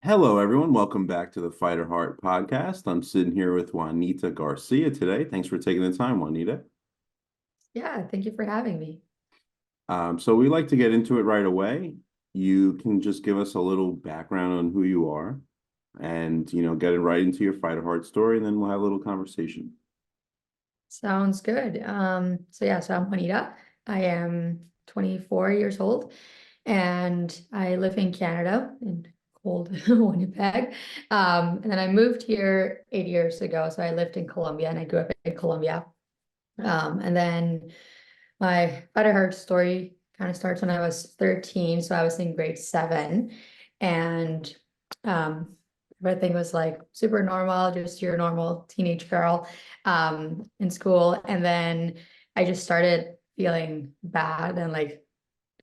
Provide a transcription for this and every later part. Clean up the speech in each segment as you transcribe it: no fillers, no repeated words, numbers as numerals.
Hello, everyone. Welcome back to the Fighter Heart podcast. I'm sitting here with Juanita Garcia today. Thanks for taking the time, Juanita. Yeah, thank you for having me. So we like to get into it right away. You can just give us a little background on who you are and, get it right into your Fighter Heart story, and then we'll have a little conversation. Sounds good. So I'm Juanita. I am 24 years old and I live in Canada in cold Winnipeg. And then I moved here 8 years ago. So I lived in Colombia and I grew up in Colombia. And then my Better Heart story kind of starts when I was 13. So I was in grade seven and um, everything was like super normal, just your normal teenage girl in school. And then I just started feeling bad and like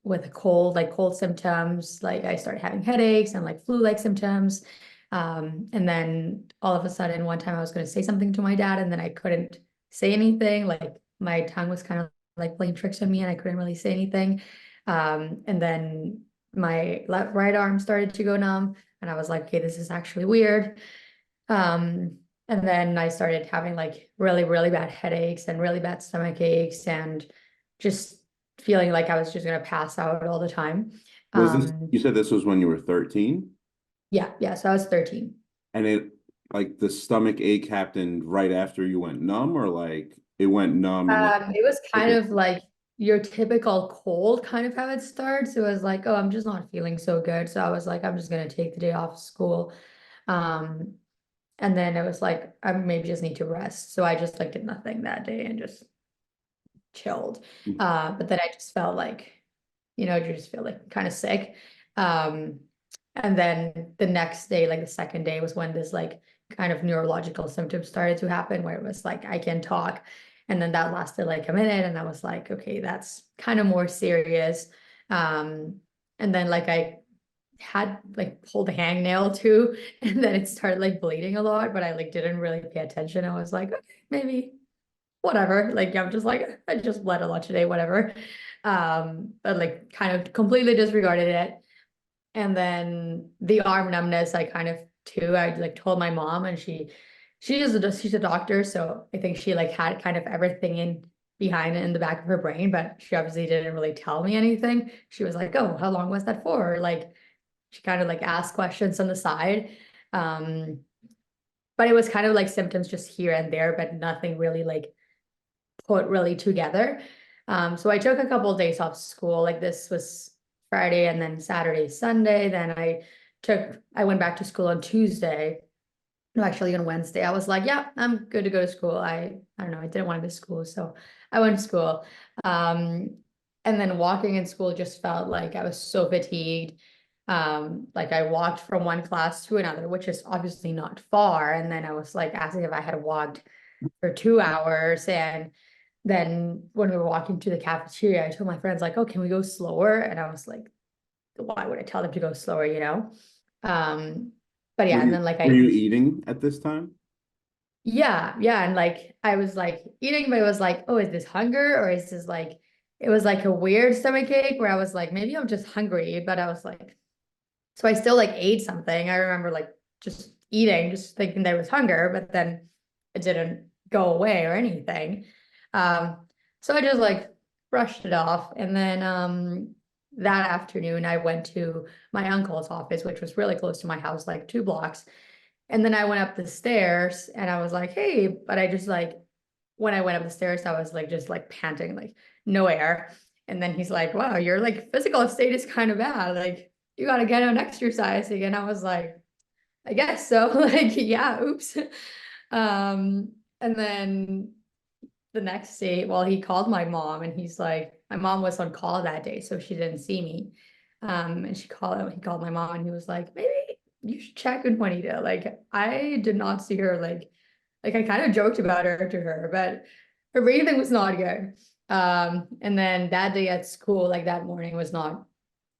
with a cold, like cold symptoms, like I started having headaches and like flu-like symptoms. And then all of a sudden, one time I was going to say something to my dad, and then I couldn't say anything. Like my tongue was kind of like playing tricks on me, and I couldn't really say anything. And then my right arm started to go numb, and I was like, okay, this is actually weird. And then I started having like really, really bad headaches and really bad stomach aches and just feeling like I was just gonna pass out all the time. You said this was when you were 13, Yeah, so I was 13. and like, the stomach ache happened right after you went numb, or like it went numb and then It was took kind a. of like your typical cold, kind of how it starts. It was like, oh, I'm just not feeling so good. So I was like, I'm just gonna take the day off school. Um, and then it was like, I maybe just need to rest. So I just like did nothing that day and just chilled. But then I just felt like, you just feel like kind of sick. Um, and then the next day, like the second day, was when this like kind of neurological symptoms started to happen, where it was like I can talk. And then that lasted like a minute, and I was like, okay, that's kind of more serious. Um, and then like I had like pulled a hangnail too, and then it started like bleeding a lot, but I like didn't really pay attention. I was like, okay, maybe whatever. Like I'm just like, I just bled a lot today, whatever. But like kind of completely disregarded it. And then the arm numbness, I kind of too, I like told my mom, and she's a doctor, so I think she like had kind of everything in behind it in the back of her brain, but she obviously didn't really tell me anything. She was like, oh, how long was that for? Like she kind of like asked questions on the side. Um, but it was kind of like symptoms just here and there, but nothing really like put really together. So I took a couple of days off school. Like this was Friday and then Saturday, Sunday. Then I went back to school on Tuesday. No, actually on Wednesday. I was like, yeah, I'm good to go to school. I don't know, I didn't want to miss school. So I went to school. Um, and then walking in school just felt like I was so fatigued. Like I walked from one class to another, which is obviously not far. And then I was like asking if I had walked for 2 hours. And then when we were walking to the cafeteria, I told my friends like, "Oh, can we go slower?" And I was like, "Why would I tell them to go slower?" Um, but Were yeah, and you then like were I, you eating at this time? yeah, and like I was like eating, but it was like, "Oh, is this hunger or is this like?" It was like a weird stomach ache where I was like, maybe I'm just hungry, but I was like, so I still like ate something. I remember like just eating, just thinking there was hunger, but then it didn't go away or anything. Um, so I just like brushed it off. And then that afternoon, I went to my uncle's office, which was really close to my house, like 2 blocks. And then I went up the stairs and I was like, hey, but I just like, when I went up the stairs, I was like, just like panting, like no air. And then he's like, wow, your like physical state is kind of bad. Like you got to get on exercising. And I was like, I guess so. Like, yeah, oops. And then the next day, well, he called my mom and he's like, my mom was on call that day, so she didn't see me. And he called my mom and he was like, maybe you should check with Juanita. Like, I did not see her like I kind of joked about her to her, but her breathing was not good. And then that day at school, like that morning was not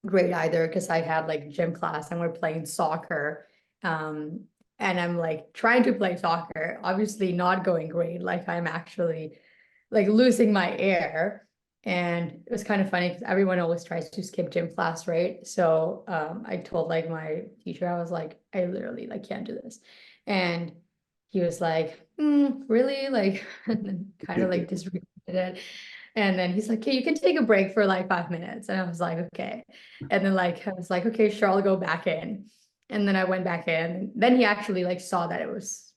great either because I had like gym class and we're playing soccer. Um, and I'm like trying to play soccer, obviously not going great. Like I'm actually like losing my air. And it was kind of funny because everyone always tries to skip gym class, right? So I told like my teacher, I was like, I literally like can't do this. And he was like, really? Like, and then kind of like disregarded it. And then he's like, okay, you can take a break for like 5 minutes. And I was like, okay. And then like I was like, okay, sure, I'll go back in. And then I went back in. Then he actually like saw that it was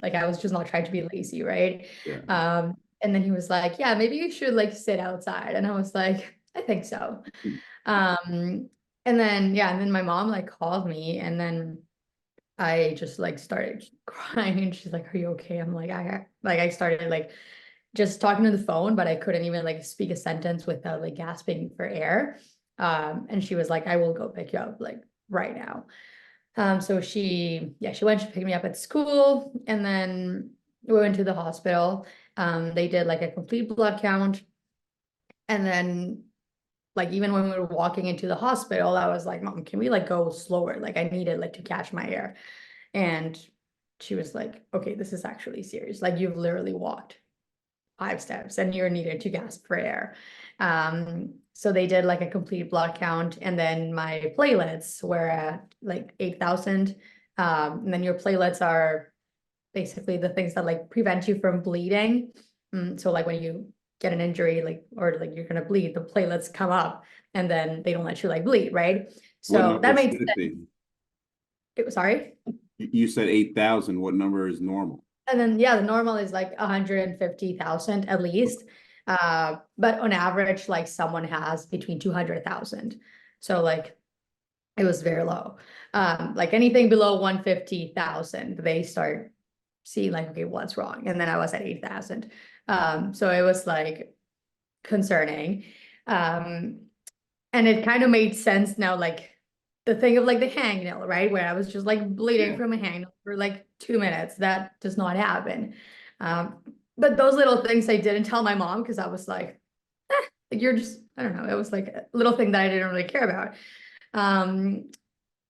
like I was just not trying to be lazy, right? Yeah. And then he was like, yeah, maybe you should like sit outside. And I was like, I think so. Um, and then yeah, and then my mom like called me, and then I just like started crying, and she's like, are you okay? I'm like, I started like just talking to the phone, but I couldn't even like speak a sentence without like gasping for air. And she was like, I will go pick you up like right now. So she went, she picked me up at school, and then we went to the hospital. They did like a complete blood count. And then like even when we were walking into the hospital, I was like, Mom, can we like go slower? Like I needed like to catch my air. And she was like, okay, this is actually serious. Like you've literally walked 5 steps and you're needed to gasp for air. So they did like a complete blood count, and then my platelets were at like 8,000. And then your platelets are basically the things that like prevent you from bleeding. So like when you get an injury, like or like you're gonna bleed, the platelets come up, and then they don't let you like bleed, right? What So number that made should it sense. be? Sorry. You said 8,000. What number is normal? And then yeah, the normal is like 150,000 at least. But on average, like someone has between 200,000. So like it was very low. Like anything below 150,000, they start seeing like, okay, what's wrong? And then I was at 8,000. So it was like concerning. Um, and it kind of made sense now, like the thing of like the hangnail, right? Where I was just like bleeding Yeah. from a hangnail for like 2 minutes. That does not happen. Um, but those little things I didn't tell my mom because I was like, you're just, I don't know, it was like a little thing that I didn't really care about. And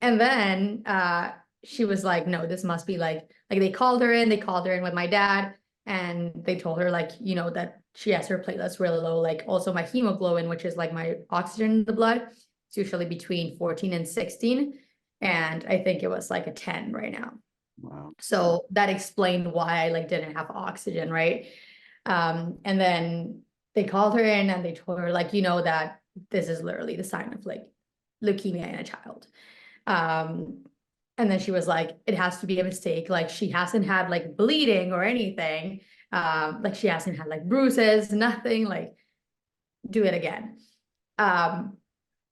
then she was like, no, this must be like they called her in with my dad, and they told her like, that she has her platelets really low, like also my hemoglobin, which is like my oxygen in the blood. It's usually between 14 and 16. And I think it was like a 10 right now. Wow. So that explained why I like didn't have oxygen, right? And then they called her in and they told her like, that this is literally the sign of like leukemia in a child. Um, and then she was like, it has to be a mistake. Like she hasn't had like bleeding or anything. Like she hasn't had like bruises, nothing, like do it again. Um,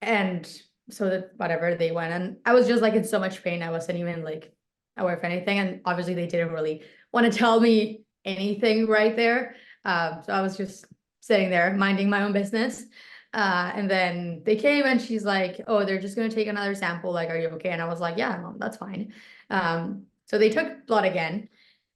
and so that whatever they went, and I was just like in so much pain. I wasn't even like aware of anything. And obviously they didn't really want to tell me anything right there. So I was just sitting there minding my own business. And then they came and she's like, oh, they're just going to take another sample. Like, are you okay? And I was like, yeah, Mom, that's fine. So they took blood again.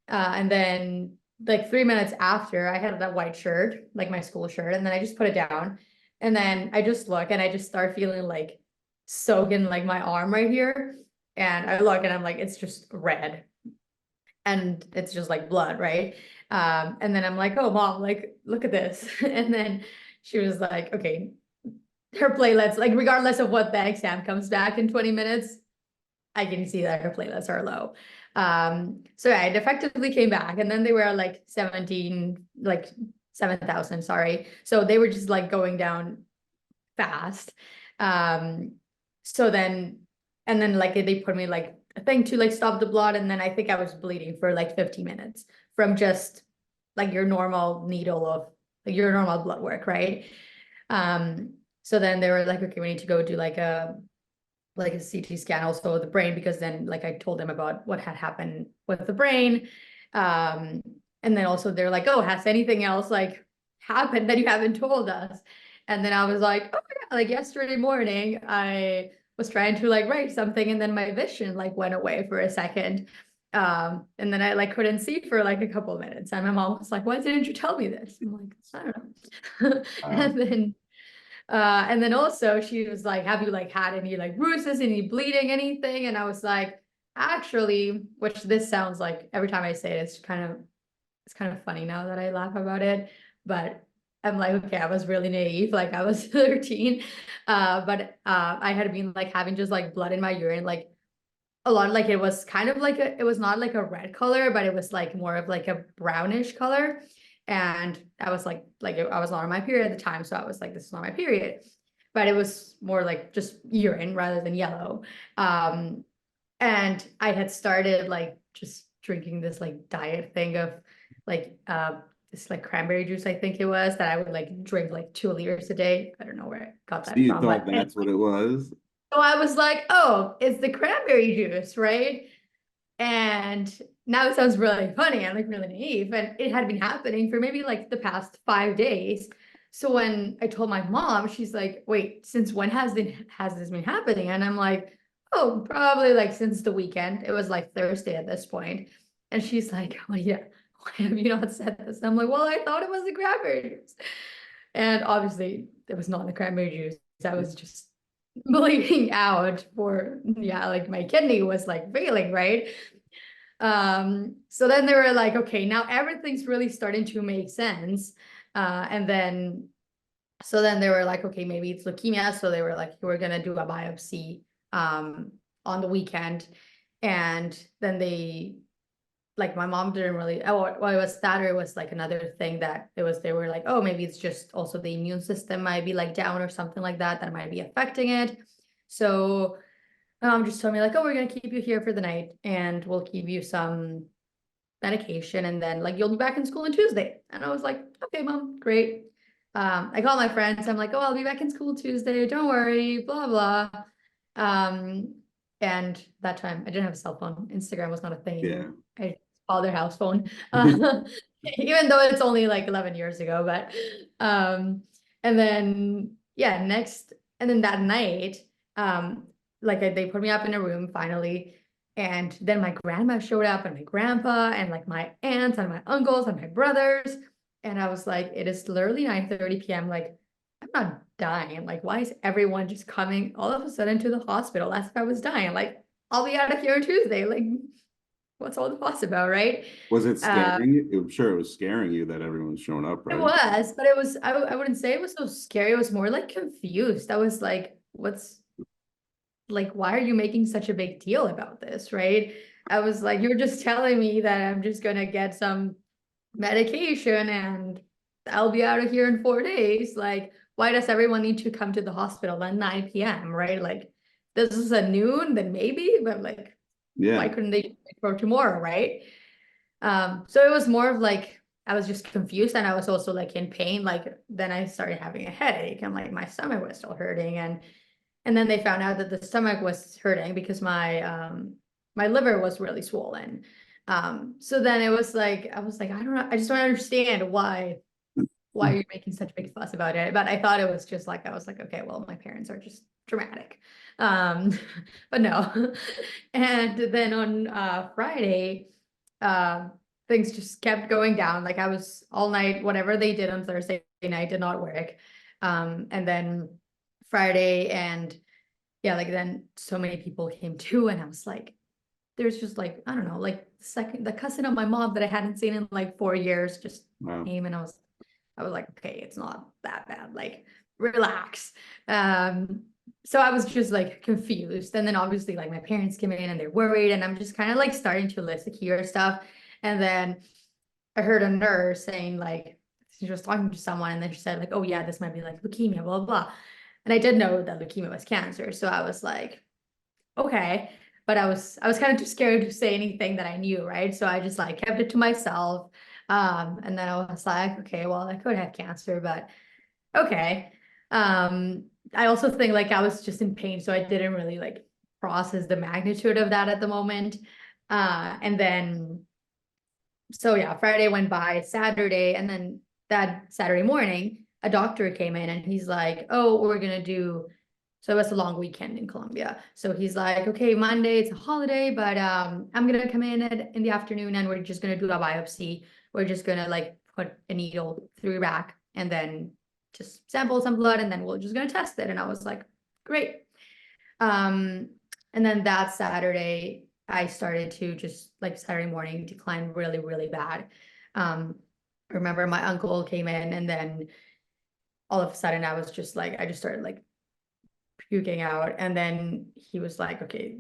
And then like 3 minutes after, I had that white shirt, like my school shirt, and then I just put it down. And then I just look and I just start feeling like soaking like my arm right here. And I look and I'm like, it's just red and it's just like blood, right? And then I'm like, oh, Mom, like, look at this. And then she was like, okay, her platelets, like, regardless of what the exam comes back in 20 minutes, I can see that her platelets are low. So yeah, it effectively came back, and then they were like 17, like 7,000, sorry. So they were just like going down fast. Um, so then, and then like they put me like a thing to like stop the blood, and then I think I was bleeding for like 50 minutes from just like your normal needle of like your normal blood work, right? So then they were like, okay, we need to go do like a CT scan also of the brain, because then like I told them about what had happened with the brain. Um, and then also they're like, oh, has anything else like happened that you haven't told us? And then I was like, oh yeah, like yesterday morning, I was trying to like write something, and then my vision like went away for a second. And then I like couldn't see for like a couple of minutes. And my mom was like, why didn't you tell me this? I'm like, I don't know. Wow. And then also she was like, have you like had any like bruises, any bleeding, anything? And I was like, actually, which this sounds like every time I say it, it's kind of funny now that I laugh about it. But I'm like, okay, I was really naive. Like I was 13. But I had been like having just like blood in my urine, like a lot, like it was kind of like it was not like a red color, but it was like more of like a brownish color. And I was like I was not on my period at the time, so I was like, this is not my period. But it was more like just urine rather than yellow. And I had started like just drinking this like diet thing of like this like cranberry juice, I think it was, that I would like drink like 2 liters a day. I don't know where I got So that you from, thought but that's what it was? so I was like, oh, it's the cranberry juice, right? And now it sounds really funny. I'm like really naive. And it had been happening for maybe like the past 5 days. So when I told my mom, she's like, wait, since when has this been happening? And I'm like, oh, probably like since the weekend. It was like Thursday at this point. And she's like, oh yeah, why have you not said this? And I'm like, well, I thought it was the cranberry juice. And obviously it was not the cranberry juice. I was just bleeding out for, yeah, like my kidney was like failing, right? So then they were like, okay, now everything's really starting to make sense. And then so then they were like, okay, maybe it's leukemia. So they were like, we're gonna do a biopsy on the weekend. And then they, like, my mom didn't really, oh well, it was that, or it was like another thing that it was, they were like, oh, maybe it's just also the immune system might be like down or something like that, that might be affecting it. So just told me like, oh, we're gonna keep you here for the night and we'll give you some medication, and then like you'll be back in school on Tuesday. And I was like, okay, mom, great. I called my friends. I'm like, oh, I'll be back in school Tuesday. Don't worry, blah blah. And that time I didn't have a cell phone. Instagram was not a Yeah. thing. I called their house phone, even though it's only like 11 years ago. But and then yeah, next, and then that night, like they put me up in a room finally. And then my grandma showed up and my grandpa and like my aunts and my uncles and my brothers. And I was like, it is literally 9:30 p.m. Like, I'm not dying. Like, why is everyone just coming all of a sudden to the hospital as if I was dying? Like, I'll be out of here on Tuesday. Like, what's all the fuss about, right? Was it Uh, scaring you? I'm sure it was scaring you that everyone's showing up, it right? was, but it was, I wouldn't say it was so scary. It was more like confused. I was like, what's, like, why are you making such a big deal about this, right? I was like, you're just telling me that I'm just gonna get some medication and I'll be out of here in 4 days. Like, why does everyone need to come to the hospital at 9 p.m., right? Like, this is at noon, then maybe, but like, why Yeah. couldn't they wait for tomorrow, right? So it was more of like, I was just confused, and I was also like in pain. Like, then I started having a headache and like my stomach was still hurting, and then they found out that the stomach was hurting because my liver was really swollen. So then it was like, I was like, I don't know, I just don't understand why you're making such a big fuss about it. But I thought it was just like, I was like, okay, well, my parents are just dramatic. Um, but no. And then on Friday, uh, things just kept going down. Like I was all night, whatever they did on Thursday night did not work. And then Friday, and yeah, like then so many people came too, and I was like, there's just like, I don't know, like the cousin of my mom that I hadn't seen in like 4 years just Wow. came, and I was like, okay, it's not that bad, like relax. Um, so I was just like confused. And then obviously like my parents came in and they're worried, and I'm just kind of like starting to listen, hear stuff. And then I heard a nurse saying like, she was talking to someone, and then she said like, oh yeah, this might be like leukemia, blah, blah, blah. And I did know that leukemia was cancer. So I was like, okay. But I was kind of too scared to say anything that I knew, right? So I just like kept it to myself. And then I was like, okay, well, I could have cancer, but okay. Um, I also think like I was just in pain, so I didn't really like process the magnitude of that at the moment. And then so yeah, Friday went by, Saturday, and then that Saturday morning, a doctor came in and he's like, oh, we're gonna do, so it was a long weekend in Colombia. So he's like, okay, Monday, it's a holiday, but I'm gonna come in the afternoon and we're just gonna do a biopsy. We're just gonna like put a needle through your back and then just sample some blood, and then we're just gonna test it. And I was like, great. Um, and then that Saturday, I started to just like Saturday morning decline really, really bad. Um, I remember my uncle came in, and then all of a sudden I was just like, I just started like puking out. And then he was like, okay.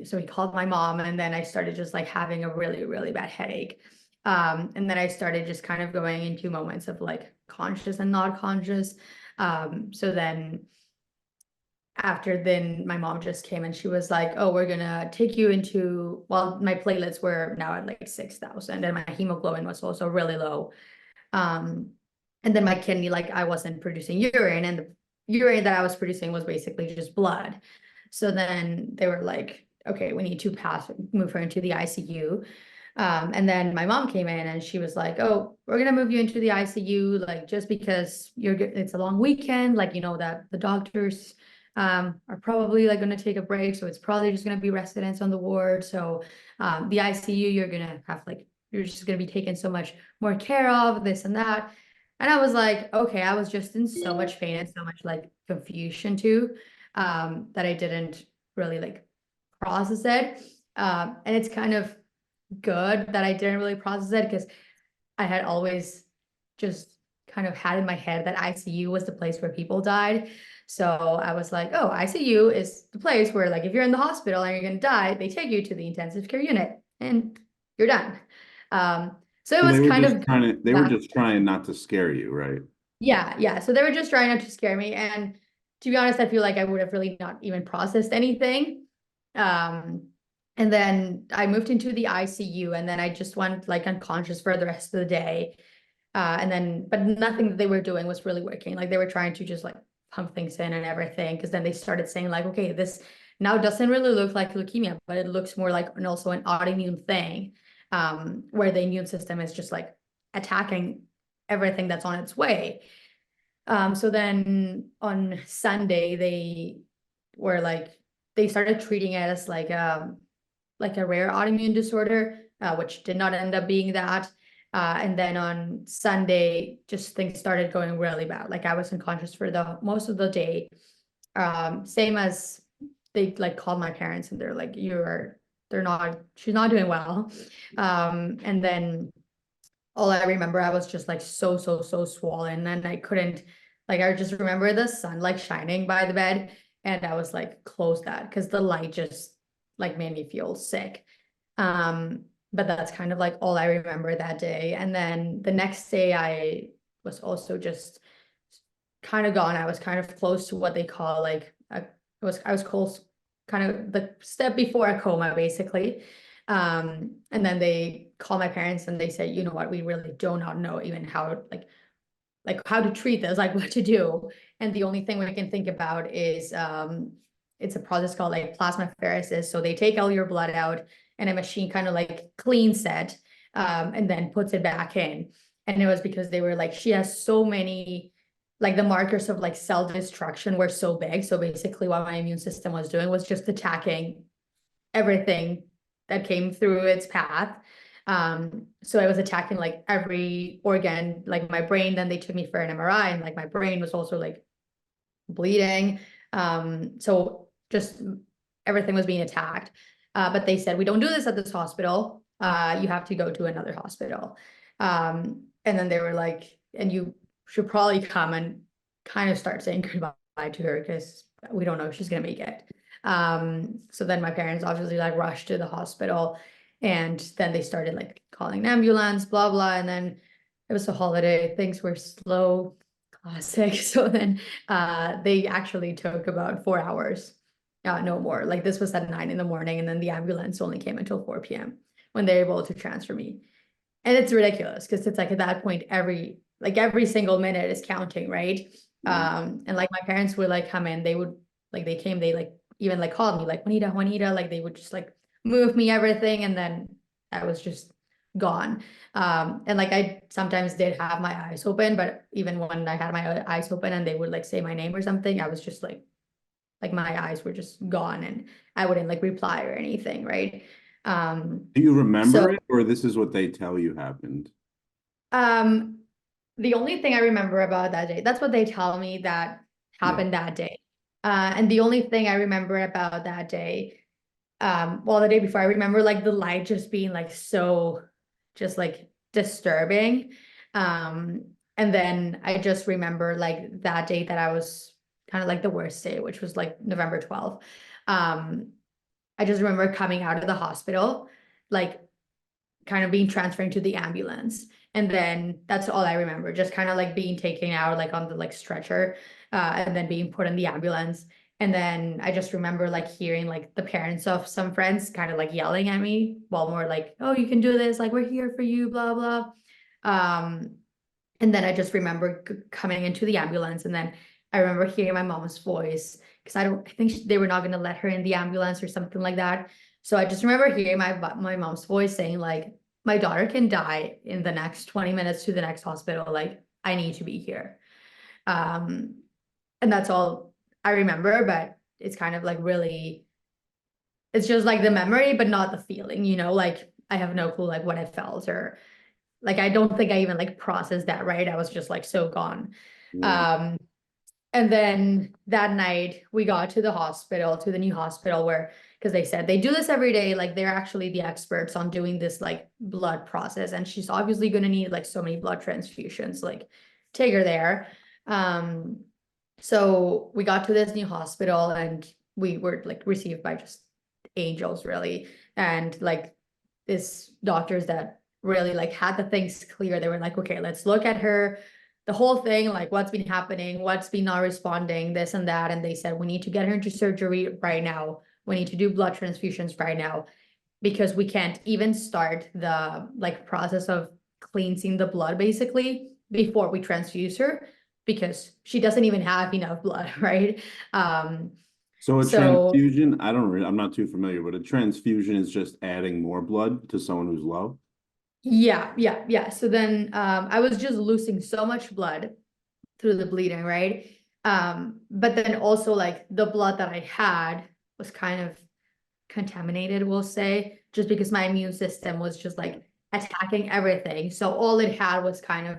So he called my mom, and then I started just like having a really, really bad headache. And then I started just kind of going into moments of like conscious and not conscious. So then after then my mom just came and she was like, oh, we're gonna take you into, well, my platelets were now at like 6,000 and my hemoglobin was also really low. Um, and then my kidney, like I wasn't producing urine, and the urine that I was producing was basically just blood. So then they were like, okay, we need to move her into the ICU. And then my mom came in and she was like, oh, we're gonna move you into the ICU, like just because it's a long weekend, like, you know, that the doctors are probably like gonna take a break. So it's probably just gonna be residents on the ward. So the ICU, you're gonna have like, you're just gonna be taken so much more care of, this and that. And I was like, okay, I was just in so much pain and so much like confusion too, that I didn't really like process it. And it's kind of good that I didn't really process it, because I had always just kind of had in my head that ICU was the place where people died. So I was like, oh, ICU is the place where, like, if you're in the hospital and you're going to die, they take you to the intensive care unit and you're done. So it So was kind of they were that. just trying not to scare you, right? Yeah, yeah. So they were just trying not to scare me. And to be honest, I feel like I would have really not even processed anything. Um, and then I moved into the ICU, and then I just went like unconscious for the rest of the day. And then, but nothing that they were doing was really working. Like they were trying to just like pump things in and everything. Cause then they started saying like, okay, this now doesn't really look like leukemia, but it looks more like, and also an autoimmune thing, where the immune system is just like attacking everything that's on its way. So then on Sunday, they were like, they started treating it as like a rare autoimmune disorder, which did not end up being that. And then on Sunday, just things started going really bad. Like I was unconscious for the most of the day. Same as they like called my parents and they're like, she's not doing well. And then all I remember, I was just like so swollen, and I couldn't, like, I just remember the sun like shining by the bed, and I was like, close that, because the light just like made me feel sick. But that's kind of like all I remember that day. And then the next day I was also just kind of gone. I was kind of close to what they call like I was close, kind of the step before a coma, basically. And then they call my parents and they say, you know what, we really do not know even how like how to treat this, like what to do. And the only thing we can think about is it's a process called like plasmapheresis. So they take all your blood out and a machine kind of like cleans it, and then puts it back in. And it was because they were like, she has so many, like the markers of like cell destruction were so big. So basically what my immune system was doing was just attacking everything that came through its path. So I was attacking like every organ, like my brain. Then they took me for an MRI, and like my brain was also like bleeding. So just everything was being attacked. But they said, we don't do this at this hospital. You have to go to another hospital. And then they were like, and you should probably come and kind of start saying goodbye to her, because we don't know if she's gonna make it. So then my parents obviously like rushed to the hospital, and then they started like calling an ambulance, blah blah. And then it was a holiday, things were slow, classic. So then they actually took about 4 hours, no more. Like this was at 9 in the morning, and then the ambulance only came until 4 p.m. when they're able to transfer me. And it's ridiculous because it's like at that point, every single minute is counting, right? Yeah. And like my parents would like come in, they would like they came, they like even like called me like Juanita, Juanita, like they would just like move me everything, and then I was just gone. And like I sometimes did have my eyes open, but even when I had my eyes open and they would like say my name or something, I was just like my eyes were just gone, and I wouldn't like reply or anything, right? Do you remember So it, or this is what they tell you happened? um the only thing I remember about that day, that's what they tell me that Yeah. happened that day. And the only thing I remember about that day, well, the day before, I remember like the light just being like so just like disturbing. And then I just remember like that day that I was kind of like the worst day, which was like November 12th. I just remember coming out of the hospital, like kind of being transferred to the ambulance. And then that's all I remember, just kind of like being taken out like on the like stretcher, and then being put in the ambulance. And then I just remember like hearing like the parents of some friends kind of like yelling at me while more like, oh, you can do this, like we're here for you, blah, blah. Um, and then I just remember coming into the ambulance, and then I remember hearing my mom's voice because I think they were not going to let her in the ambulance or something like that. So I just remember hearing my mom's voice saying like, my daughter can die in the next 20 minutes to the next hospital. Like, I need to be here. And that's all I remember, but it's kind of like really, it's just like the memory, but not the feeling, like I have no clue like what I felt, or like I don't think I even like processed that, right? I was just like so gone. Yeah. Um, and then that night we got to the hospital, to the new hospital, where, because they said they do this every day, like they're actually the experts on doing this like blood process, and she's obviously going to need like so many blood transfusions, like take her there. Um, so we got to this new hospital, and we were like received by just angels, really. And like this doctors that really like had the things clear. They were like, okay, let's look at her, the whole thing, like what's been happening, what's been not responding, this and that. And they said, we need to get her into surgery right now. We need to do blood transfusions right now, because we can't even start the like process of cleansing the blood basically before we transfuse her, because she doesn't even have enough blood, right? Um, So a so transfusion, I'm not too familiar, but a transfusion is just adding more blood to someone who's low. yeah. So then I was just losing so much blood through the bleeding, right? But then also like the blood that I had was kind of contaminated, we'll say, just because my immune system was just like attacking everything. So all it had was kind of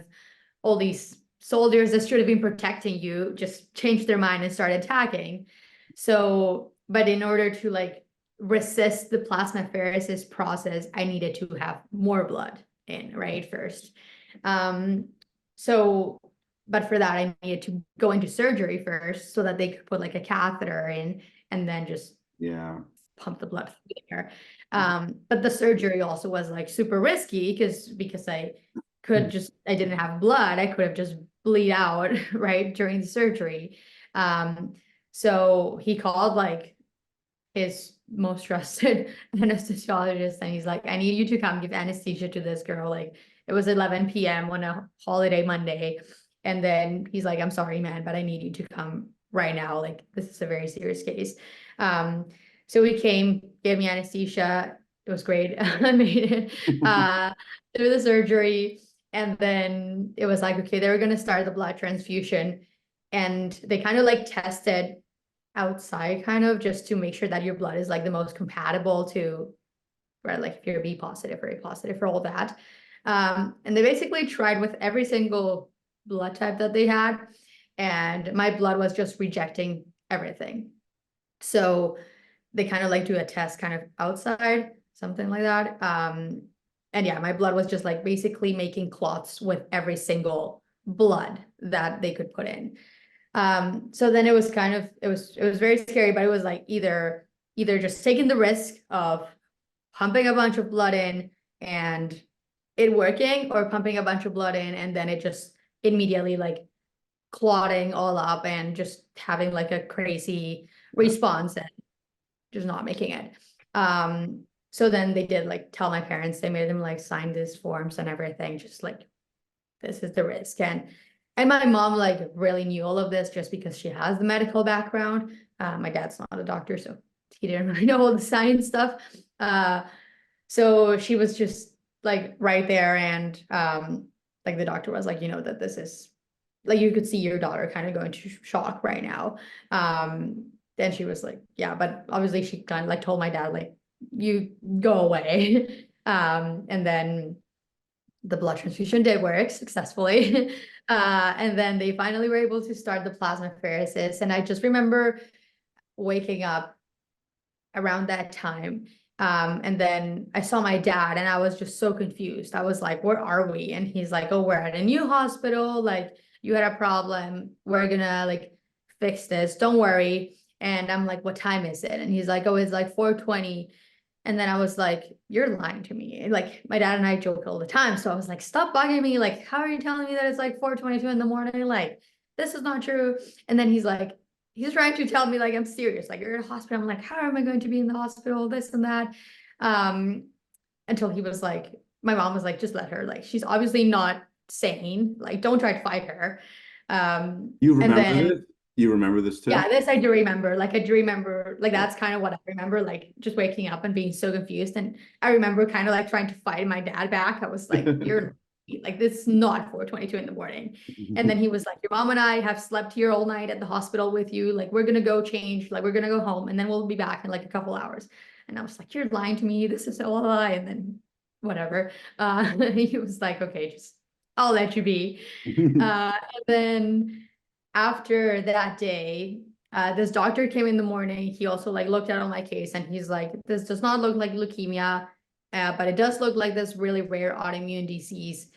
all these soldiers that should have been protecting you just changed their mind and started attacking. So, but in order to like resist the plasmapheresis process, I needed to have more blood in, right, first. Um, so, but for that, I needed to go into surgery first so that they could put like a catheter in and then just Yeah. pump the blood through there. But the surgery also was like super risky because I didn't have blood. I could have just bleed out right during the surgery. Um, so he called like his most trusted anesthesiologist, and he's like, I need you to come give anesthesia to this girl. Like it was 11 p.m. on a holiday Monday. And then he's like, I'm sorry, man, but I need you to come right now. Like this is a very serious case. Um, so he came, gave me anesthesia. It was great. I made it through the surgery. And then it was like, okay, they were going to start the blood transfusion. And they kind of like tested outside, kind of just to make sure that your blood is like the most compatible to, right, like if you're B positive or A positive for all that. And they basically tried with every single blood type that they had, and my blood was just rejecting everything. So they kind of like do a test kind of outside, something like that. And yeah, my blood was just like basically making clots with every single blood that they could put in. So then it was kind of, it was very scary, but it was like either just taking the risk of pumping a bunch of blood in and it working, or pumping a bunch of blood in and then it just immediately like clotting all up and just having like a crazy response and just not making it. So then they did like tell my parents, they made them like sign these forms and everything, just like this is the risk. And my mom like really knew all of this just because she has the medical background. My dad's not a doctor, so he didn't really know all the science stuff. So she was just like right there, and like the doctor was like, that this is like you could see your daughter kind of going to shock right now. Then she was like, yeah, but obviously she kind of like told my dad like, you go away. And then the blood transfusion did work successfully. And then they finally were able to start the plasmapheresis. And I just remember waking up around that time And then I saw my dad and I was just so confused. I was like, where are we? And he's like, oh, we're at a new hospital. Like, you had a problem. We're gonna like fix this. Don't worry. And I'm like, what time is it? And he's like, oh, it's like 4:20. And then I was like, you're lying to me. Like, my dad and I joke all the time. So I was like, stop bugging me. Like, how are you telling me that it's like 4:22 in the morning? Like, this is not true. And then he's like, he's trying to tell me like I'm serious, like you're in a hospital. I'm like, how am I going to be in the hospital? This and that. Um, until he was like, my mom was like, just let her. Like, she's obviously not sane. Like, don't try to fight her. You And remember then this? You remember this yeah, too? this I do remember. Like, I do remember, like, that's kind of what I remember, like, just waking up and being so confused. And I remember kind of like trying to fight my dad back. I was like, you're like, this is not 4:22 in the morning. And then he was like, your mom and I have slept here all night at the hospital with you. Like, we're gonna go change, like, we're gonna go home, and then we'll be back in like a couple hours. And I was like, you're lying to me. This is a lie. And then whatever. He was like, okay, just I'll let you be. And then after that day, this doctor came in the morning. He also like looked at all my case and he's like, this does not look like leukemia, but it does look like this really rare autoimmune disease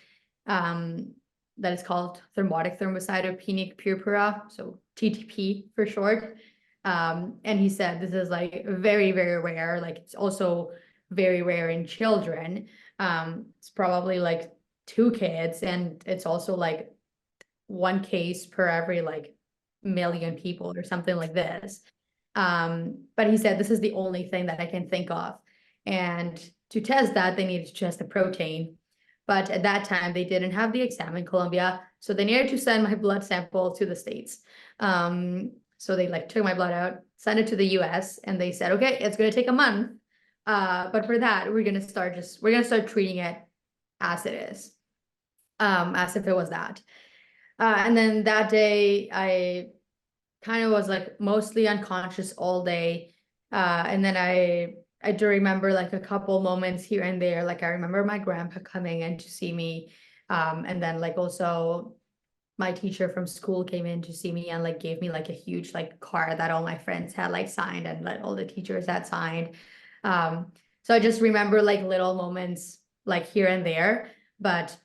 that is called thrombotic thrombocytopenic purpura, so TTP for short. And he said this is like very, very rare. Like, it's also very rare in children. It's probably like 2 kids, and it's also like 1 case per every like million people or something like this. But he said this is the only thing that I can think of. And to test that, they needed to test the protein. But at that time, they didn't have the exam in Colombia. So they needed to send my blood sample to the States. So they like took my blood out, sent it to the US, and they said, okay, it's gonna take a month. But for that, we're gonna start treating it as it is, as if it was that. And then that day, I kind of was like mostly unconscious all day. And then I do remember like a couple moments here and there. Like, I remember my grandpa coming in to see me. And then like also my teacher from school came in to see me and like gave me like a huge like card that all my friends had like signed and like all the teachers had signed. So I just remember like little moments like here and there, but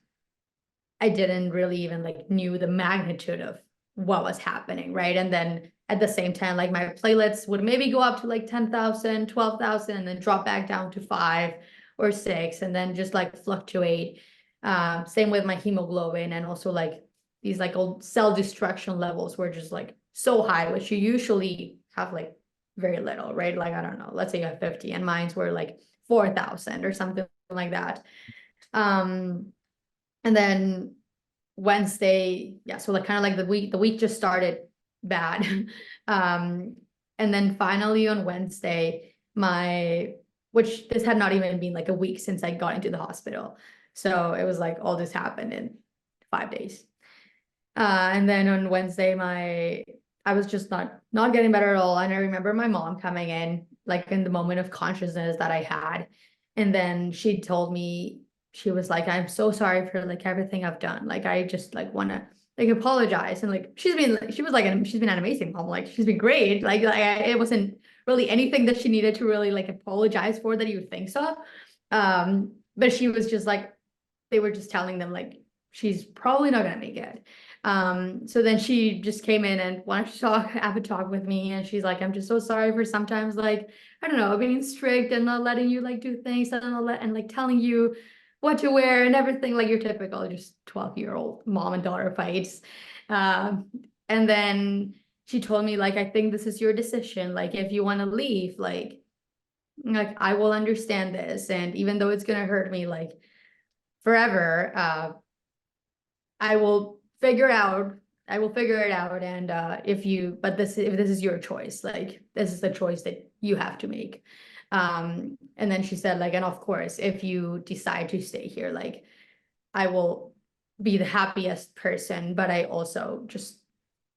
I didn't really even like knew the magnitude of what was happening, right? And then at the same time, like my platelets would maybe go up to like 10,000, 12,000, and then drop back down to 5 or 6, and then just like fluctuate. Same with my hemoglobin, and also like these like old cell destruction levels were just like so high, which you usually have like very little, right? Like, I don't know, let's say you have 50 and mine's were like 4,000 or something like that. And then Wednesday, yeah, so like kind of like the week just started bad. And then finally on Wednesday, which this had not even been like a week since I got into the hospital. So it was like all this happened in 5 days. And then on Wednesday, I was just not getting better at all. And I remember my mom coming in, like in the moment of consciousness that I had. And then she told me, she was like, I'm so sorry for like everything I've done. Like, I just like wanna like apologize. And like she's been an amazing mom. Like, she's been great. It wasn't really anything that she needed to really like apologize for that you would think so. But she was just like, they were just telling them like she's probably not gonna make it. So then she just came in and wanted to have a talk with me, and she's like, I'm just so sorry for sometimes like, I don't know, being strict and not letting you like do things and like telling you what to wear and everything, like your typical just 12-year-old mom and daughter fights. And then she told me like, I think this is your decision. Like, if you want to leave, like I will understand this, and even though it's gonna hurt me like forever, I will figure out I will figure it out. And if this is your choice, like this is the choice that you have to make. And then she said like, and of course, if you decide to stay here, like I will be the happiest person, but I also just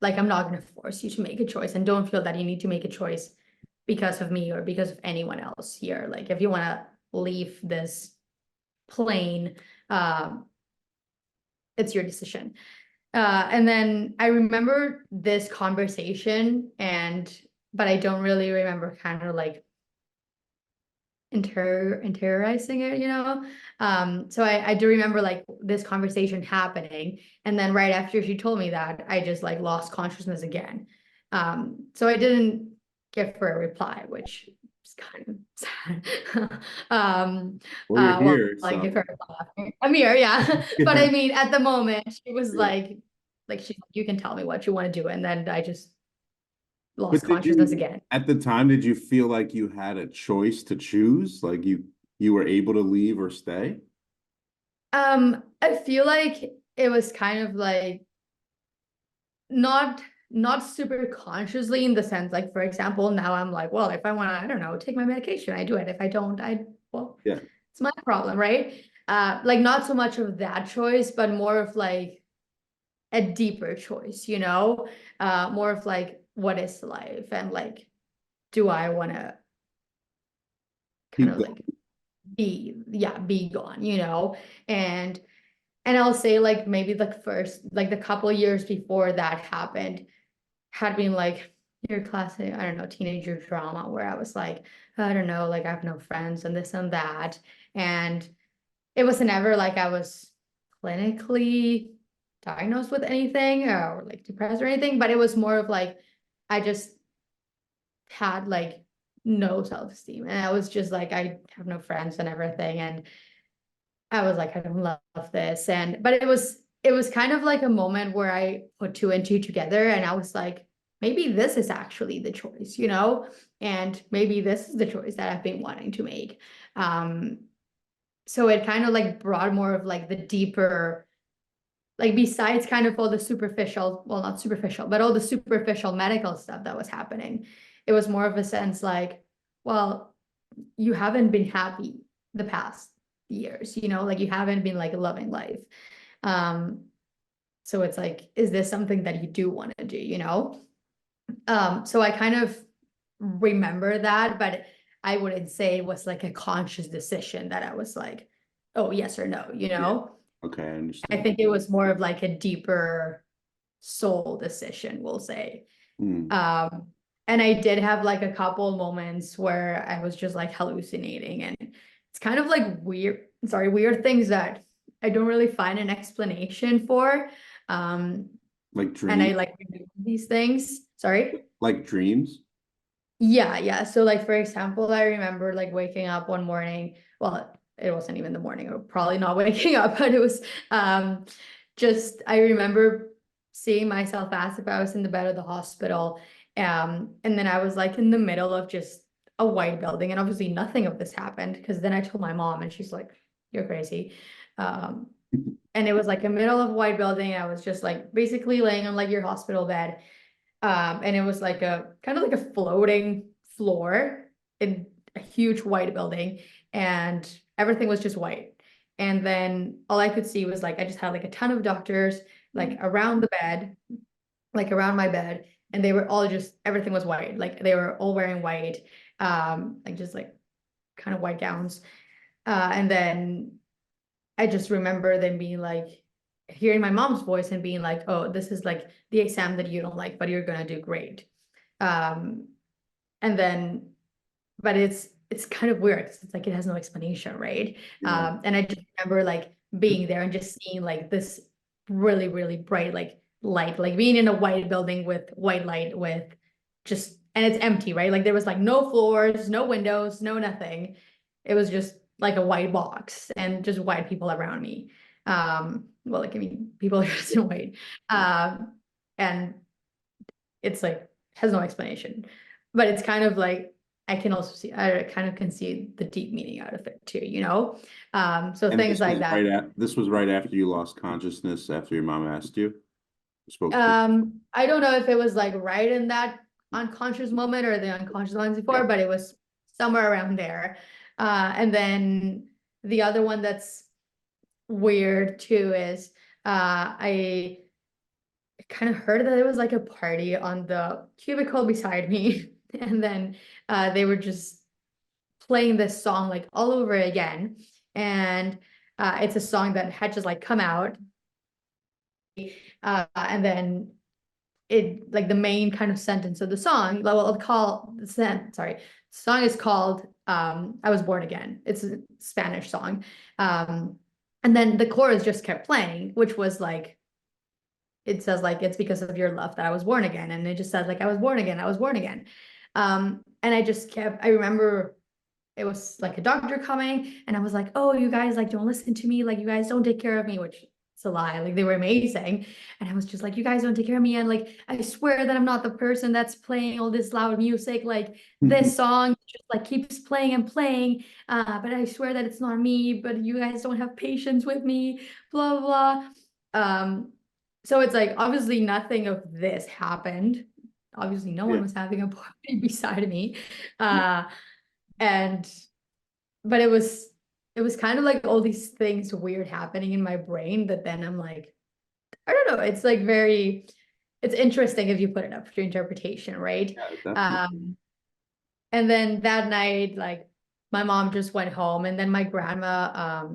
like, I'm not going to force you to make a choice, and don't feel that you need to make a choice because of me or because of anyone else here. Like, if you want to leave this plane, it's your decision. And then I remember this conversation, but I don't really remember kind of like interiorizing it, you know. So I do remember like this conversation happening, and then right after she told me that, I just like lost consciousness again. So I didn't give her a reply, which is kind of sad. Well, you're Well, here, I so give her a mirror, yeah. But I mean, at the moment, she was yeah. like she, you can tell me what you want to do, and then I just lost But did consciousness you, again. at the time, did you feel like you had a choice to choose? Like you were able to leave or stay? I feel like it was kind of like not not super consciously, in the sense like, for example, now I'm like, well, if I want to, I don't know, take my medication, I do it. If I don't, well, Yeah. it's my problem, right? Like not so much of that choice, but more of like a deeper choice, you know? More of like, what is life, and like, do I want to kind Keep of going. like be gone, you know? And I'll say like maybe the first, like the couple of years before that happened, had been like your classic, I don't know, teenager drama, where I was like, I don't know, like I have no friends and this and that. And it was never like I was clinically diagnosed with anything or like depressed or anything, but it was more of like I just had like no self-esteem. And I was just like, I have no friends and everything. And I was like, I don't love this. And but it was kind of like a moment where I put two and two together, and I was like, maybe this is actually the choice, you know? And maybe this is the choice that I've been wanting to make. Um, so it kind of like brought more of like the deeper, like besides kind of all the superficial, well, not superficial, but all the superficial medical stuff that was happening. It was more of a sense like, well, you haven't been happy the past years, you know, like you haven't been like loving life. Um, so it's like, is this something that you do want to do, you know? So I kind of remember that, but I wouldn't say it was like a conscious decision that I was like, oh, yes or no, you Yeah. know? Okay, I I understand. think it was more of like a deeper soul decision, we'll say. Hmm. Um, and I did have like a couple moments where I was just like hallucinating, and it's kind of like weird things that I don't really find an explanation for. Um, Like and I dreams, like remember these things. Sorry. like dreams. Yeah, yeah. So like for example, I remember like waking up one morning. Well, it wasn't even the morning, or probably not waking up, but it was just I remember seeing myself as if I was in the bed of the hospital. And then I was like in the middle of just a white building, and obviously nothing of this happened, because then I told my mom, and she's like, you're crazy. Um, and it was like a middle of white building. I was just like basically laying on like your hospital bed. And it was like a kind of like a floating floor in a huge white building, and everything was just white. And then all I could see was like I just had like a ton of doctors like around the bed, like around my bed, and they were all just everything was white. Like they were all wearing white, like just like kind of white gowns. And then I just remember them being like, hearing my mom's voice and being like, oh, this is like the exam that you don't like, but you're gonna do great. Um, and then, but it's kind of weird, 'cause it's like it has no explanation, right? Yeah. And I just remember like being there and just seeing like this really, really bright like light, like being in a white building with white light with just, and it's empty, right? Like there was like no floors, no windows, no nothing. It was just like a white box and just white people around me. Well, like I mean, people are just in white. And it's like has no explanation, but it's kind of like I can also see, I kind of can see the deep meaning out of it too, you know. So And things like that. this was right after you lost consciousness after your mom asked you, spoke to you. I don't know if it was like right in that unconscious moment or the unconscious ones Yeah. before, but it was somewhere around there. And then the other one that's weird too is I kind of heard that there was like a party on the cubicle beside me, and then they were just playing this song like all over again. And it's a song that had just like come out. And then like the main kind of sentence of the song, well, I'll call the song is called I was born again. It's a Spanish song. And then the chorus just kept playing, which was like, it says like, it's because of your love that I was born again. And it just said like, I was born again, I was born again. And I just kept, I remember it was like a doctor coming and I was like, oh, you guys like don't listen to me, like you guys don't take care of me, which it's a lie, like they were amazing. And I was just like, you guys don't take care of me, and like I swear that I'm not the person that's playing all this loud music, like this song just like keeps playing and playing, but I swear that it's not me, but you guys don't have patience with me, blah blah. So it's like obviously nothing of this happened, obviously no one Yeah. was having a party beside me, and but it was kind of like all these things weird happening in my brain that then I'm like, I don't know, it's like very, it's interesting if you put it up to interpretation, right? Yeah, definitely. And then that night, like my mom just went home, and then my grandma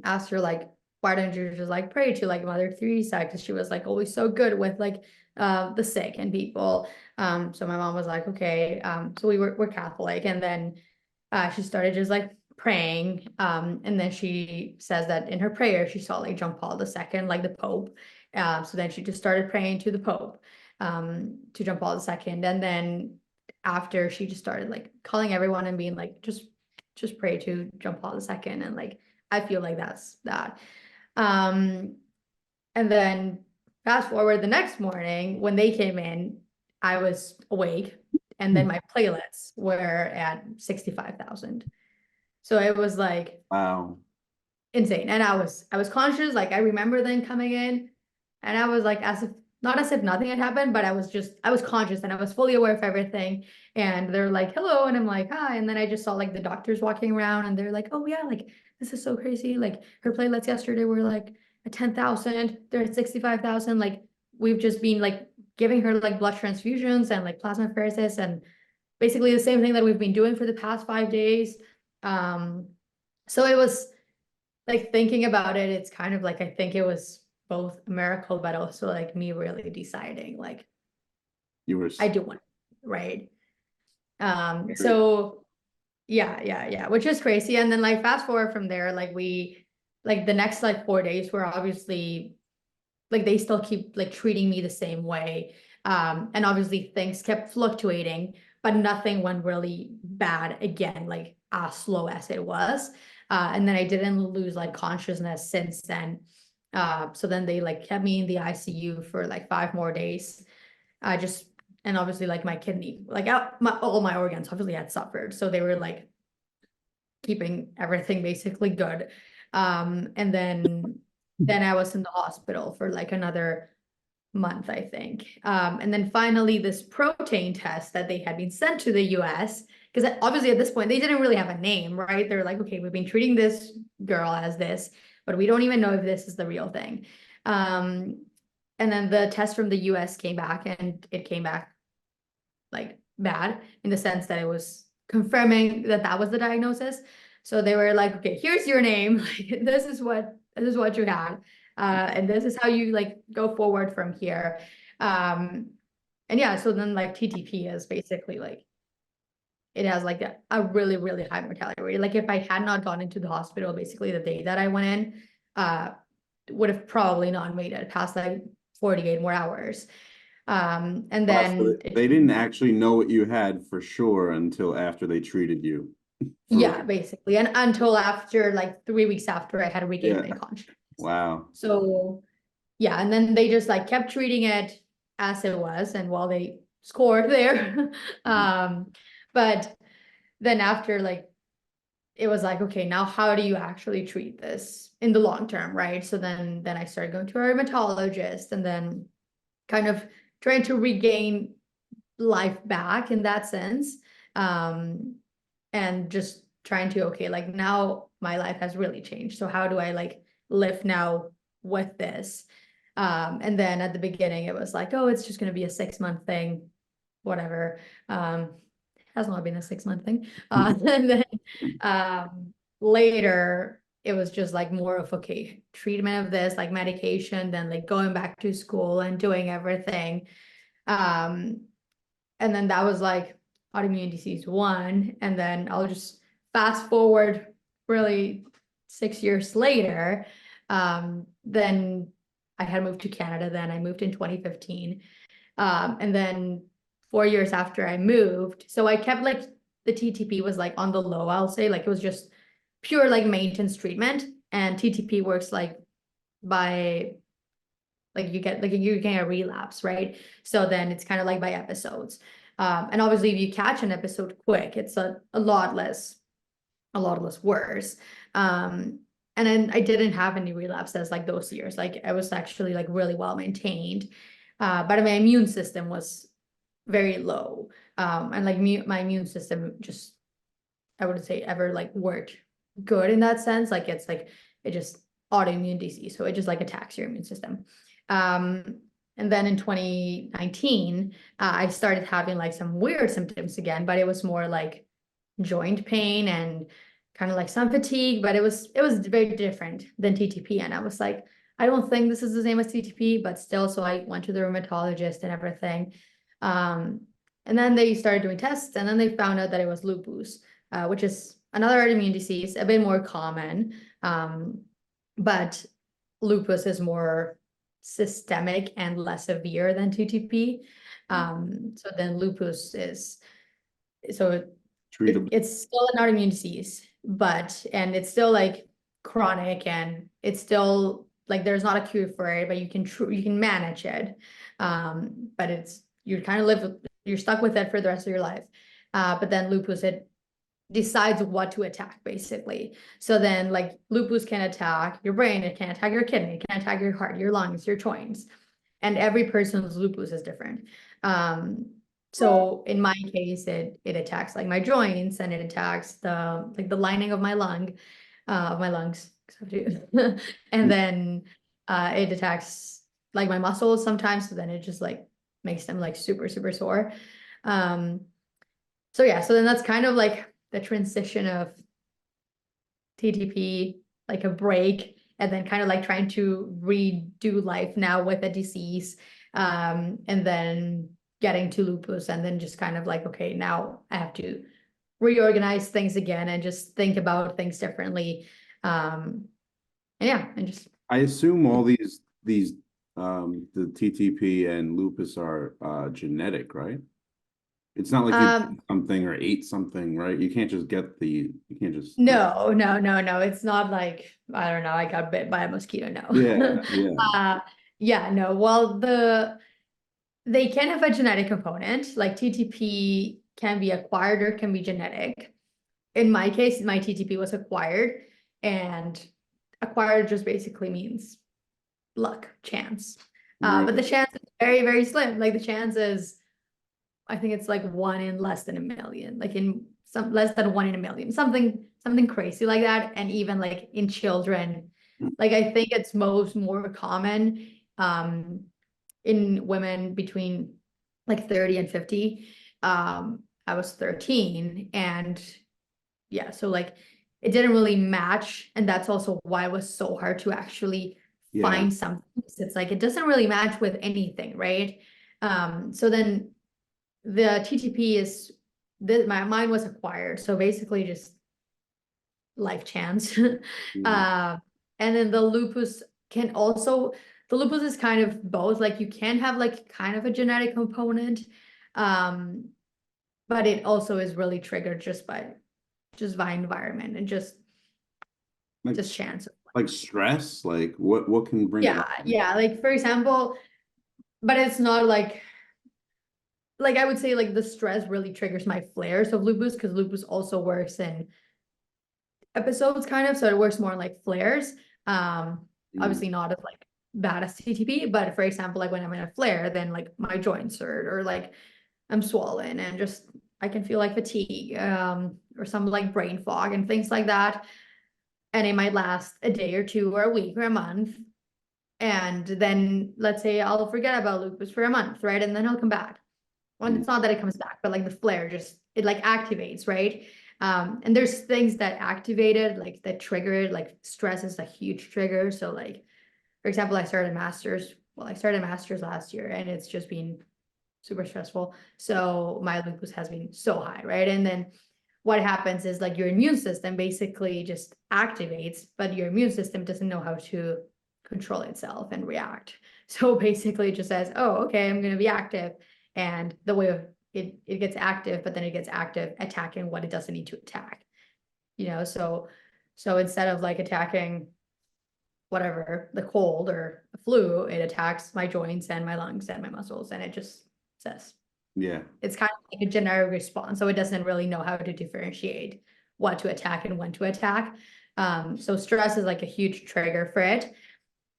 asked her like, why don't you just like pray to like Mother Teresa, because she was like always so good with like the sick and people. So my mom was like, okay. So we're Catholic, and then she started just like praying. And then she says that in her prayer, she saw like John Paul II, like the Pope. So then she just started praying to the Pope, to John Paul II. And then after she just started like calling everyone and being like, just pray to John Paul II. And like, I feel like that's that. Um, and then fast forward the next morning when they came in, I was awake, and then my platelets were at 65,000. So it was like Wow. insane. And I was conscious, like I remember them coming in, and I was like, as if not as if nothing had happened, but I was conscious and I was fully aware of everything. And they're like, hello, and I'm like, hi. And then I just saw like the doctors walking around, and they're like, oh yeah, like this is so crazy. Like her platelets yesterday were like at 10,000, they're at 65,000. Like we've just been like giving her like blood transfusions and like plasmapheresis, and basically the same thing that we've been doing for the past 5 days. So it was like thinking about it, it's kind of like I think it was both a miracle, but also like me really deciding like You were I do want it, right? scared. So yeah, which is crazy. And then like fast forward from there, like we like the next like 4 days were obviously like they still keep like treating me the same way. And obviously things kept fluctuating, but nothing went really bad again, like as slow as it was. And then I didn't lose like consciousness since then. So then they like kept me in the ICU for like 5 more days. I just, and obviously like my kidney, like all my organs obviously had suffered. So they were like keeping everything basically good. And then I was in the hospital for like another month, I think. And then finally this protein test that they had been sent to the US, because obviously at this point they didn't really have a name, right? They're like, okay, we've been treating this girl as this, but we don't even know if this is the real thing. And then the test from the US came back, and it came back like bad in the sense that it was confirming that that was the diagnosis. So they were like, okay, here's your name. Like, this is what you had. And this is how you like go forward from here. And yeah, so then like TTP is basically like, it has like a really, really high mortality rate. Like if I had not gone into the hospital, basically the day that I went in, would have probably not made it past like 48 more hours. And Wow, so then they didn't actually know what you had for sure until after they treated you. For yeah, basically. And until after like 3 weeks after I had regained yeah. my consciousness. Wow. So yeah, and then they just like kept treating it as it was, and while they scored there. Mhm. But then after like it was like, okay, now how do you actually treat this in the long term, right? So then I started going to a rheumatologist, and then kind of trying to regain life back in that sense. And just trying to, okay, like now my life has really changed, so how do I like live now with this? And then at the beginning it was like, oh, it's just going to be a 6 month thing, whatever. Has not been a 6 month thing. And then later it was just like more of, okay, treatment of this, like medication, then like going back to school and doing everything. And then that was like autoimmune disease 1, and then I'll just fast forward really 6 years later. Then I had moved to Canada. Then I moved in 2015, and then 4 years after I moved, so I kept like the TTP was like on the low, I'll say, like it was just pure like maintenance treatment, and TTP works like by like you get a relapse, right? So then it's kind of like by episodes. And obviously if you catch an episode quick, it's a lot less worse. And then I didn't have any relapses like those years. Like I was actually like really well maintained. But my immune system was very low. And like my immune system just, I wouldn't say ever like worked good in that sense. Like it's like it just autoimmune disease, so it just like attacks your immune system. And then in 2019, I started having like some weird symptoms again, but it was more like joint pain and kind of like some fatigue, but it was very different than TTP. And I was like, I don't think this is the same as TTP, but still, so I went to the rheumatologist and everything. And then they started doing tests, and then they found out that it was lupus, which is another autoimmune disease, a bit more common. But lupus is more systemic and less severe than TTP. So then lupus is, so Treatable. it's still an autoimmune disease, and it's still like chronic, and it's still like there's not a cure for it, but you can manage it. But it's, you kind of you're stuck with it for the rest of your life. But then lupus, it decides what to attack basically. So then like lupus can attack your brain, it can attack your kidney, it can attack your heart, your lungs, your joints. And every person's lupus is different. So in my case, it attacks like my joints, and it attacks the lining of my lungs. And then it attacks like my muscles sometimes. So then it just like makes them like super, super sore. So yeah, so then that's kind of like the transition of TTP, like a break, and then kind of like trying to redo life now with a disease, and then getting to lupus, and then just kind of like, okay, now I have to reorganize things again and just think about things differently. And yeah, and just I assume all these the TTP and lupus are genetic, right? It's not like you did something or ate something, right? You can't just you can't just no, it's not like, I don't know, I got bit by a mosquito. No. Yeah, yeah. Yeah, no. Well, they can have a genetic component, like TTP can be acquired or can be genetic. In my case, my TTP was acquired, and acquired just basically means luck, chance. But the chance is very, very slim. Like the chance is, I think it's like one in less than a million, like in some less than one in a million, something crazy like that. And even like in children, like I think it's more common in women between like 30 and 50. I was 13, and yeah, so like it didn't really match, and that's also why it was so hard to actually Yeah. find something. It's like it doesn't really match with anything, right? So then the TTP is mine was acquired, so basically just life chance. And then the lupus is kind of both, like you can have like kind of a genetic component, but it also is really triggered just by environment and just Like chance. like stress, like what can bring it Yeah, up? yeah, like for example, but it's not like I would say like the stress really triggers my flares of lupus, because lupus also works in episodes kind of, so it works more like flares. Obviously not as like bad as TTP, but for example, like when I'm in a flare, then like my joints hurt, or like I'm swollen, and just I can feel like fatigue, or some like brain fog and things like that. And it might last a day or two or a week or a month. And then let's say I'll forget about lupus for a month, right? And then it'll come back. Well, it's not that it comes back, but like the flare just, it like activates, right? And there's things that activate it, like that trigger it, like stress is a huge trigger. So like, for example, I started masters last year, and it's just been super stressful. So my lupus has been so high, right? And then what happens is like your immune system basically just activates, but your immune system doesn't know how to control itself and react. So basically it just says, oh, okay, I'm going to be active. And the way it gets active, but then it gets active attacking what it doesn't need to attack. So instead of like attacking whatever, the cold or the flu, it attacks my joints and my lungs and my muscles, and it just says, Yeah. it's kind of like a generic response. So it doesn't really know how to differentiate what to attack and when to attack. So stress is like a huge trigger for it.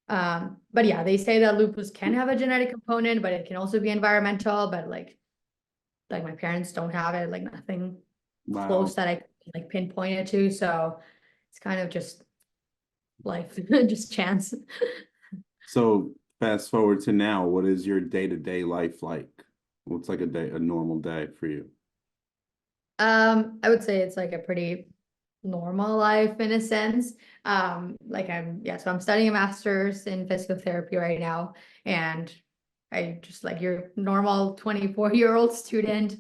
But yeah, they say that lupus can have a genetic component, but it can also be environmental, but like my parents don't have it, like nothing close that I could like pinpoint it to. So it's kind of just life, just chance. So fast forward to now, what is your day-to-day life like? What's like a normal day for you? I would say it's like a pretty normal life in a sense. So I'm studying a master's in physical therapy right now, and I just like your normal 24-year-old student,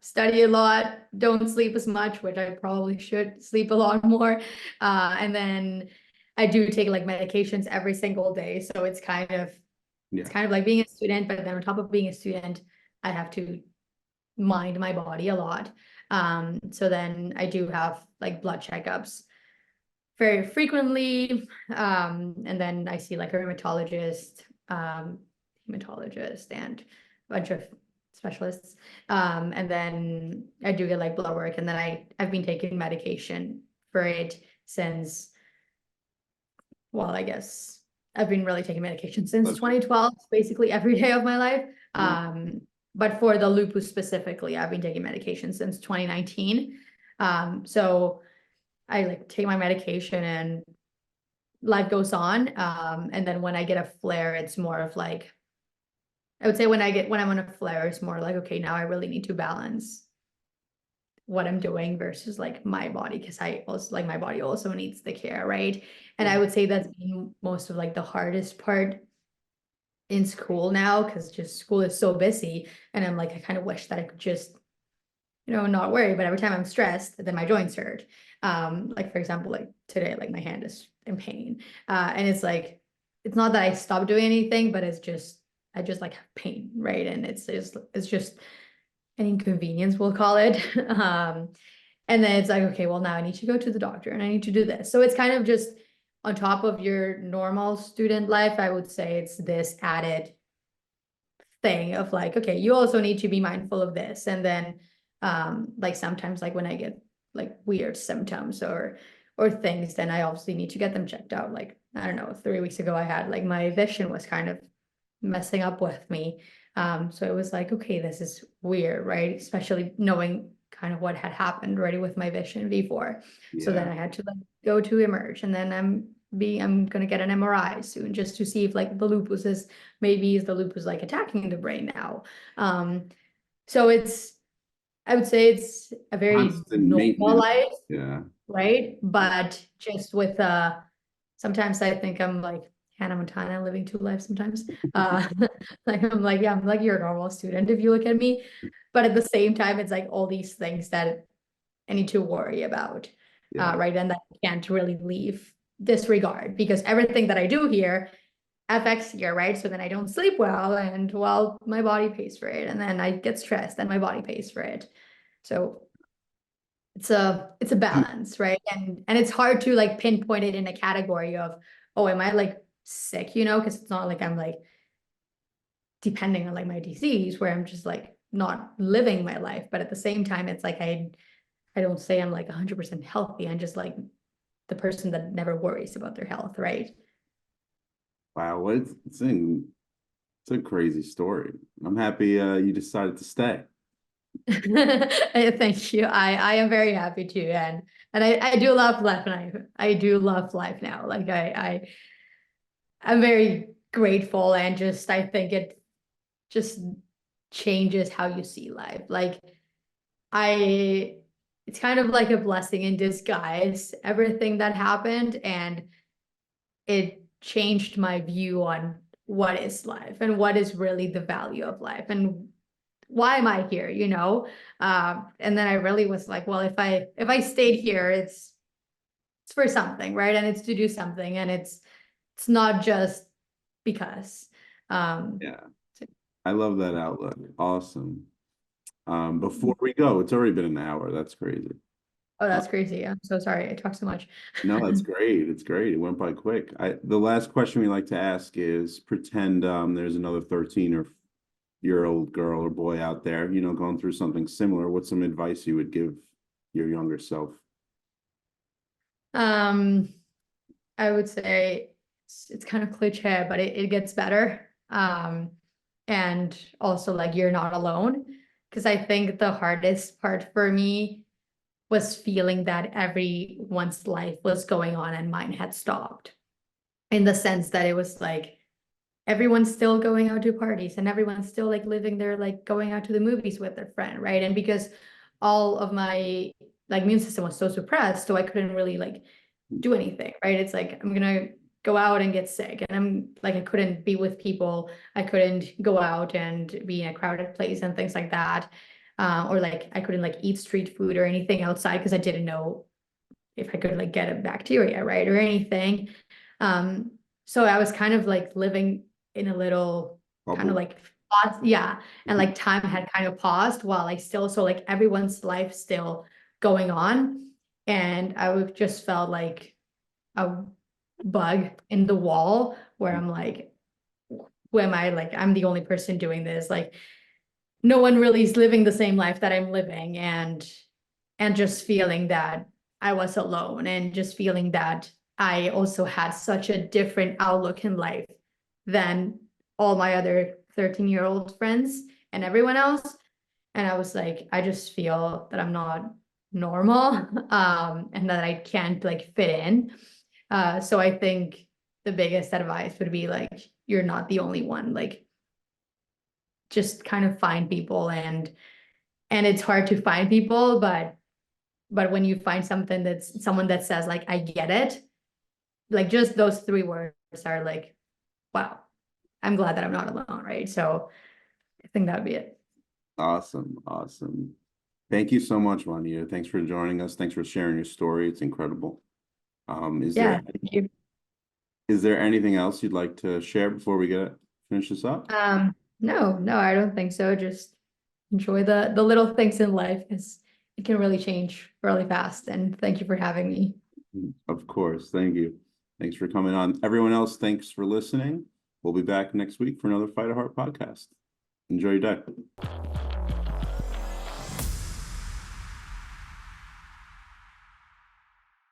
study a lot, don't sleep as much, which I probably should sleep a lot more. And then I do take like medications every single day. So it's kind of like being a student, but then on top of being a student, I have to mind my body a lot. So then I do have like blood checkups very frequently. And then I see like a rheumatologist, hematologist, and a bunch of specialists. And then I do get like blood work, and then I've been taking medication for it since, well, I guess I've been really taking medication since 2012, basically every day of my life. But for the lupus specifically, I've been taking medication since 2019. So I like take my medication and life goes on. And then when I get a flare, it's more of like, I would say when I'm on a flare, it's more like, okay, now I really need to balance what I'm doing versus like my body, because I also like my body also needs the care, right? And I would say that's been most of like the hardest part in school now, because just school is so busy, and I'm like, I kind of wish that I could just, not worry, but every time I'm stressed, then my joints hurt. Like for example, like today, like my hand is in pain. And it's like, it's not that I stopped doing anything, but it's just, I just like have pain, right? And it's just an inconvenience, we'll call it. And then it's like, okay, well now I need to go to the doctor and I need to do this. So it's kind of just on top of your normal student life. I would say it's this added thing of like, okay, you also need to be mindful of this. And then like sometimes like when I get like weird symptoms or things, then I obviously need to get them checked out. Like, I don't know, 3 weeks ago I had like my vision was kind of messing up with me. So it was like, okay, this is weird, right? Especially knowing kind of what had happened already with my vision before. So then I had to like go to Emerge, and then I'm gonna get an MRI soon just to see if like the lupus is the lupus like attacking the brain now. So I would say it's a very Constant normal maintenance. life, Yeah. right? But just with sometimes I think I'm like Hannah Montana living two lives sometimes. Like I'm like, yeah, I'm like your normal student if you look at me. But at the same time, it's like all these things that I need to worry about. Right. And that I can't really leave disregard, because everything that I do here affects here, right? So then I don't sleep well, and well, my body pays for it. And then I get stressed and my body pays for it. So it's a balance, right? And it's hard to like pinpoint it in a category of, oh, am I like sick, because it's not like I'm like depending on like my disease where I'm just like not living my life. But at the same time, it's like I don't say I'm like 100% healthy. I'm just like the person that never worries about their health, right? Wow, it's a crazy story. I'm happy you decided to stay. Thank you. I am very happy too. And I do love life, and I do love life now. Like I'm very grateful, and just I think it just changes how you see life. Like it's kind of like a blessing in disguise, everything that happened, and it changed my view on what is life and what is really the value of life and why am I here, you know? And then I really was like, well, if I stayed here, it's for something, right? And it's to do something, and it's not just because. Yeah, I love that outlook. Awesome. Before we go, it's already been an hour. That's crazy. Oh, Uh, that's crazy. I'm so sorry. I talk so much. no, that's great. It's great. It went by quick. The last question we like to ask is pretend there's another 13 or year old girl or boy out there, going through something similar. What's some advice you would give your younger self? Um, I would say it's kind of cliche, but it gets better. And also like you're not alone. Because I think the hardest part for me was feeling that everyone's life was going on and mine had stopped. In the sense that it was like everyone's still going out to parties and everyone's still like living their like going out to the movies with their friend, right? And because all of my like immune system was so suppressed, so I couldn't really like do anything, right? It's like I'm gonna go out and get sick, and I'm like I couldn't be with people, I couldn't go out and be in a crowded place and things like that, or like I couldn't like eat street food or anything outside because I didn't know if I could like get a bacteria, right, or anything. Um, so I was kind of like living in a little kind of Bubble. like pause, yeah, and like time had kind of paused while I still so like everyone's life still going on, and I would just felt like a bug in the wall where I'm like, who am I? Like I'm the only person doing this. Like no one really is living the same life that I'm living, and just feeling that I was alone, and just feeling that I also had such a different outlook in life than all my other 13-year-old friends and everyone else. And I was like, I just feel that I'm not normal, and that I can't like fit in. So I think the biggest advice would be like, you're not the only one. Like just kind of find people, and it's hard to find people, but when you find something that's someone that says like I get it, like just those three words are like, wow, I'm glad that I'm not alone, right? So I think that would be it. Awesome. Awesome. Thank you so much, Juanita. Thanks for joining us. Thanks for sharing your story. It's incredible. Is Yeah, there thank you. is there anything else you'd like to share before we finish this up? No, I don't think so. Just enjoy the little things in life because it can really change really fast. And thank you for having me. Of course. Thank you. Thanks for coming on. Everyone else, thanks for listening. We'll be back next week for another Fight a Heart podcast. Enjoy your day.